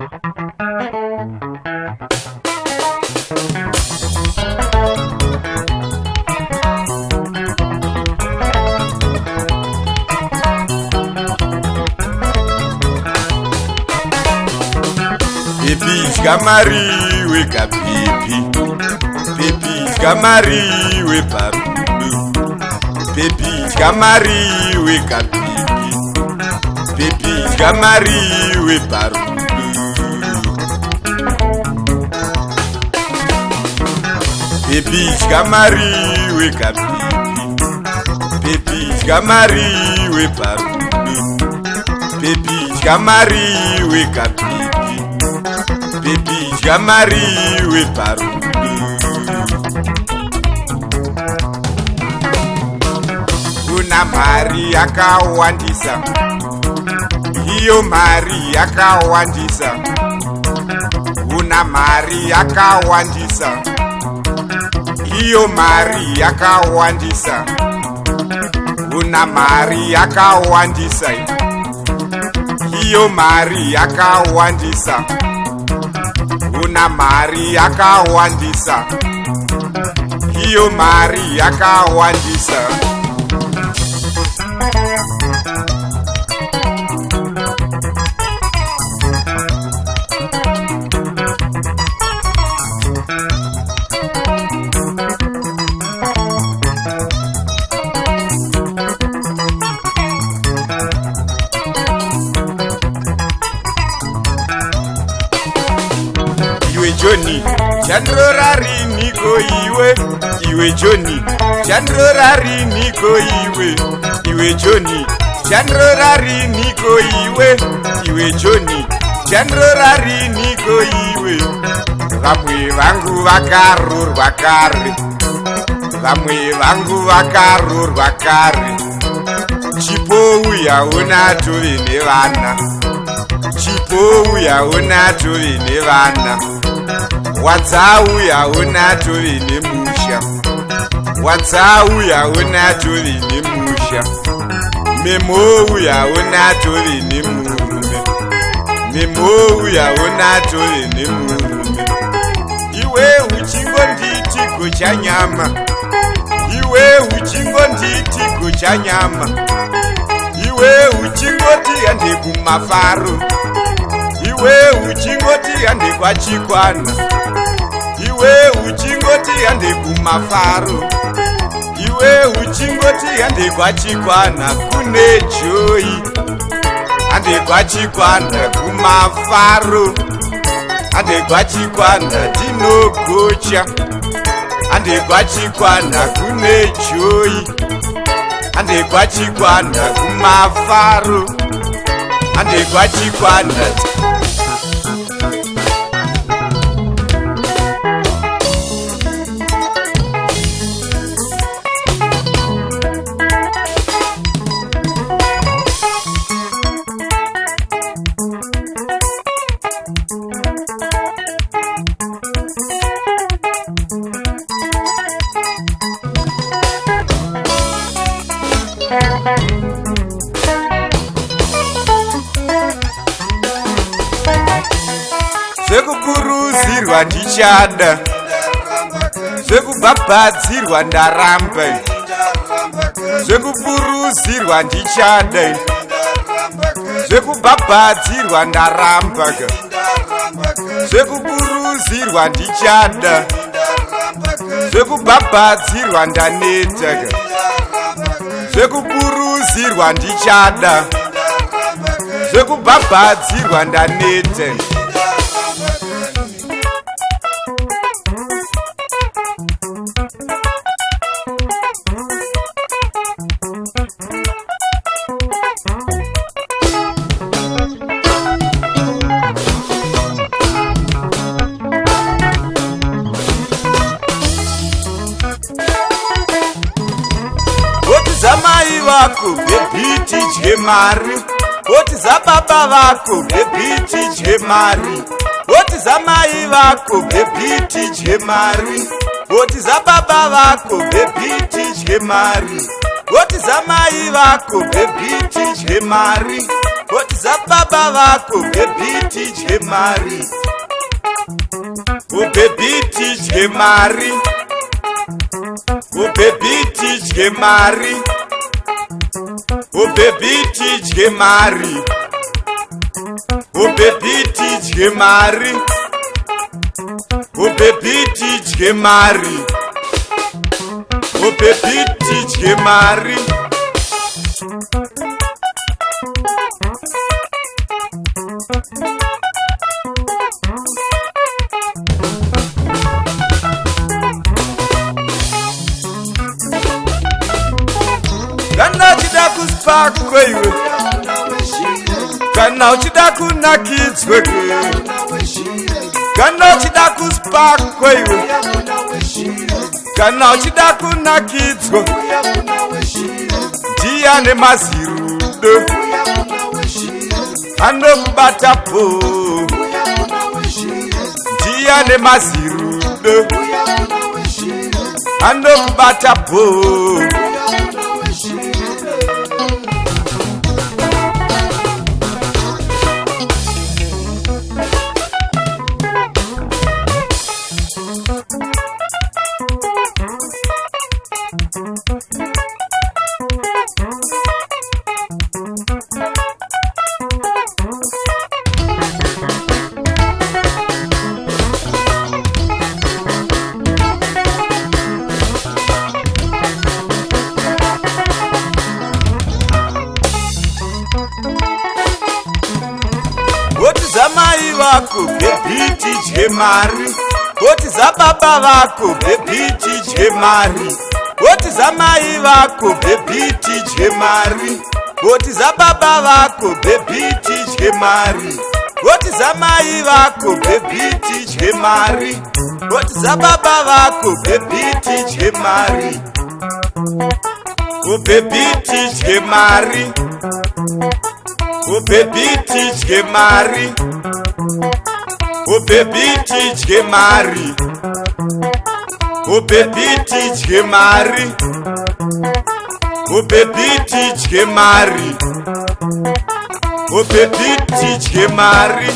Baby Gamari we kapipi, baby Gamari we parudu, baby Gamari we kapipi, baby Gamari we parudu, baby Gamari we kapipi, baby Gamari we parudu, baby Gamari we kapipi. Baby Gamari we parudu. Una mari yakawandisa, hiyo mari yakawandisa. Una mari yakawandisa, hiyo mari yakawandisa. Una mari yakawandisa, hiyo mari yakawandisa. Una mari yakawandisa, hiyo mari yakawandisa. Johnny, Chandrorari niko iwe Johnny, Chandrorari niko iwe Johnny, Chandrorari niko iwe Johnny, Chandrorari niko iwe. Vamwe vangu vakarurwa kare, vamwe vangu vakarurwa kare. Chipouya unatove nevana, chipouya unatove nevana. Wadzauya unatove nemusha, wadzauya unatove nemusha. Memouya unatove nemurume, memouya unatove nemurume. Iwe uchingonditi kuchanyama, iwe uchingonditi kuchanyama. Iwe uchingoti ande kumafaro, iwe uchingoti ande kwachikwana. Iwe uchingoti ande kumafaro, iwe uchingoti ande kwachikwana. Kune joy ande kwachikwana kumafaro, ande kwachikwana tinogocha. Ande kwachikwana kune joy, ande kwachikwana kumafaro, ande kwachikwana. Zvekukurudzirwa ndichada, zvekubhabhadzirwa ndaramba, zvekukurudzirwa ndichada, zvekubhabhadzirwa ndaramba, zvekukurudzirwa ndichada, zvekubhabhadzirwa ndaneta, zvekukurudzirwa ndichada, zvekubhabhadzirwa ndaneta. Zamai vako baby tidye mari, oti zababa vako baby tidye mari, oti zamai vako baby tidye mari, oti zababa vako baby tidye mari, oti zamai vako baby tidye mari, Votiza baba vako baby tidye mari. Oh baby tidye mari. Oh baby tidye mari. Oh baby tidye mari. Oh baby tidye mari. Oh baby tidye mari. Oh baby tidye mari. Kana uchida kusipakwe iwe, kana uchida kunakidzwe, kana uchida kusipakwe iwe, kana uchida kunakidzwa, ndiane mazirudo anokubatapo, ndiane mazirudo anokubatapo. Votiza mai vako baby tidye mari. Votiza baba vako baby tidye mari. Votiza mai vako baby tidye mari. Votiza baba vako baby tidye mari. Votiza mai vako baby tidye mari. Votiza baba vako baby tidye mari. Oh baby tidye mari. Oh baby tidye mari. Oh baby tidye mari. Oh baby tidye mari. Oh baby tidye mari. Oh baby tidye mari.